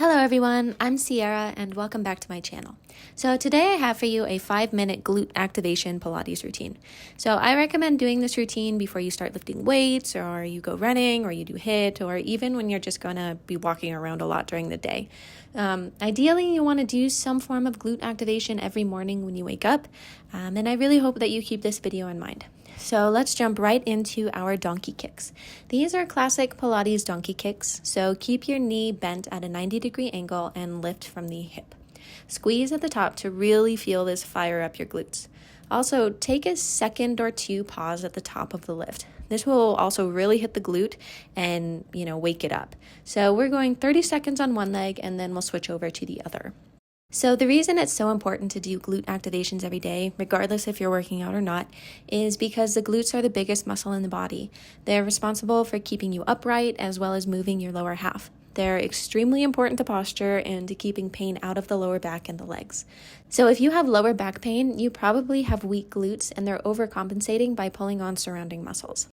Hello everyone, I'm Sierra and welcome back to my channel. So today I have for you a 5-minute glute activation Pilates routine. So I recommend doing this routine before you start lifting weights or you go running or you do HIIT or even when you're just going to be walking around a lot during the day. Ideally, you want to do some form of glute activation every morning when you wake up, and I really hope that you keep this video in mind. So let's jump right into our donkey kicks. These are classic Pilates donkey kicks, so keep your knee bent at a 90-degree angle and lift from the hip. Squeeze at the top to really feel this fire up your glutes. Also, take a second or two pause at the top of the lift. This will also really hit the glute and, wake it up. So we're going 30 seconds on one leg and then we'll switch over to the other. So the reason it's so important to do glute activations every day, regardless if you're working out or not, is because the glutes are the biggest muscle in the body. They're responsible for keeping you upright as well as moving your lower half. They're extremely important to posture and to keeping pain out of the lower back and the legs. So if you have lower back pain, you probably have weak glutes and they're overcompensating by pulling on surrounding muscles.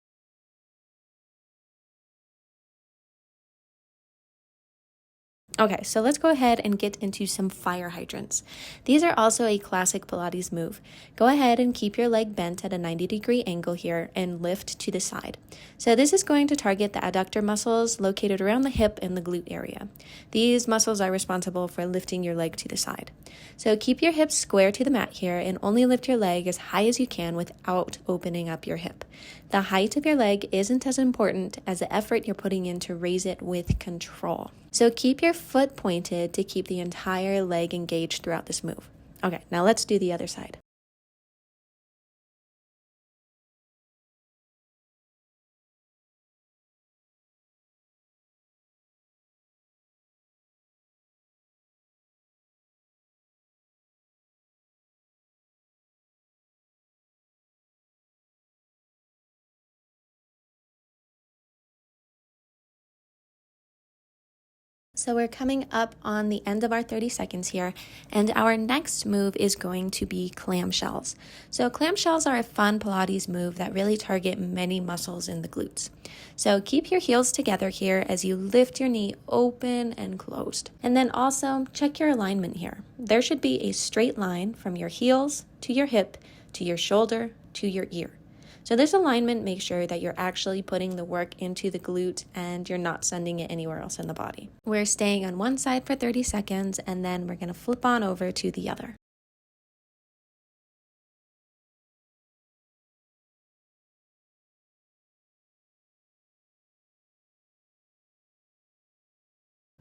Okay, so let's go ahead and get into some fire hydrants. These are also a classic Pilates move. Go ahead and keep your leg bent at a 90-degree angle here and lift to the side. So this is going to target the adductor muscles located around the hip and the glute area. These muscles are responsible for lifting your leg to the side. So keep your hips square to the mat here and only lift your leg as high as you can without opening up your hip. The height of your leg isn't as important as the effort you're putting in to raise it with control. So keep your foot pointed to keep the entire leg engaged throughout this move. Okay, now let's do the other side. So we're coming up on the end of our 30 seconds here, and our next move is going to be clamshells. So clamshells are a fun Pilates move that really target many muscles in the glutes. So keep your heels together here as you lift your knee open and closed. And then also check your alignment here. There should be a straight line from your heels to your hip to your shoulder to your ear. So this alignment makes sure that you're actually putting the work into the glute and you're not sending it anywhere else in the body. We're staying on one side for 30 seconds and then we're going to flip on over to the other.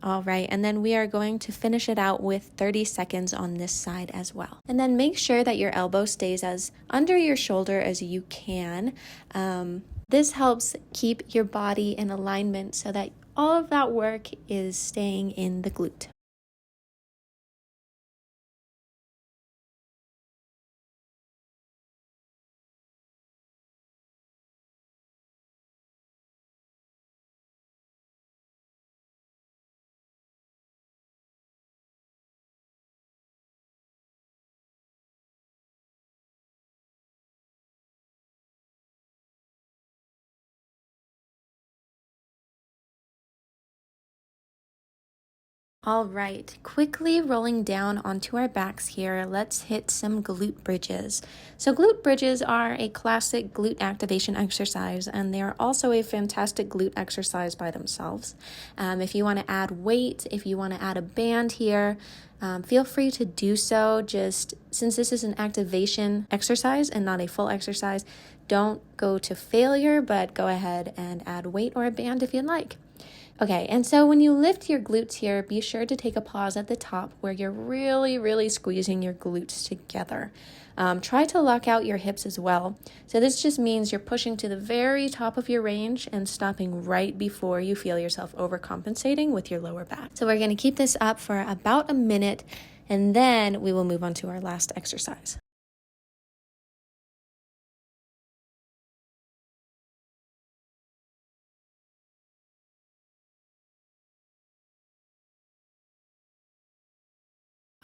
All right, and then we are going to finish it out with 30 seconds on this side as well. And then make sure that your elbow stays as under your shoulder as you can. This helps keep your body in alignment so that all of that work is staying in the glute. All right, quickly rolling down onto our backs here, let's hit some glute bridges. So glute bridges are a classic glute activation exercise, and they are also a fantastic glute exercise by themselves. If you want to add weight, if you want to add a band here, feel free to do so. Just since this is an activation exercise and not a full exercise, don't go to failure, but go ahead and add weight or a band if you'd like. Okay, and so when you lift your glutes here, be sure to take a pause at the top where you're really squeezing your glutes together. Try to lock out your hips as well. So this just means you're pushing to the very top of your range and stopping right before you feel yourself overcompensating with your lower back. So we're going to keep this up for about a minute, and then we will move on to our last exercise.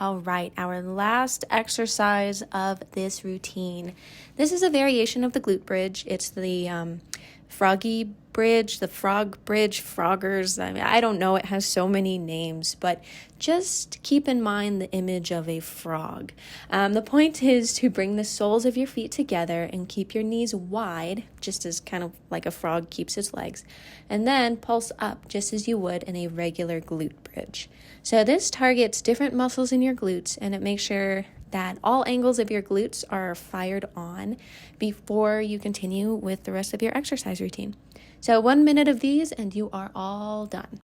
All right, our last exercise of this routine. This is a variation of the glute bridge. It's the Froggy bridge, the frog bridge, froggers. I mean, I don't know, it has so many names, but just keep in mind the image of a frog. The point is to bring the soles of your feet together and keep your knees wide, just as kind of like a frog keeps its legs, and then pulse up just as you would in a regular glute bridge. So this targets different muscles in your glutes, and it makes sure that all angles of your glutes are fired on before you continue with the rest of your exercise routine. So 1 minute of these and you are all done.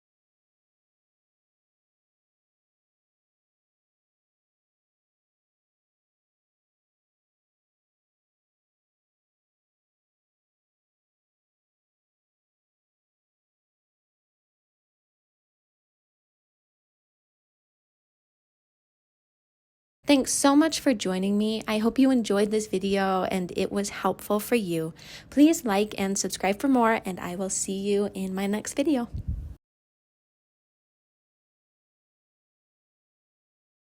Thanks so much for joining me. I hope you enjoyed this video and it was helpful for you. Please like and subscribe for more, and I will see you in my next video.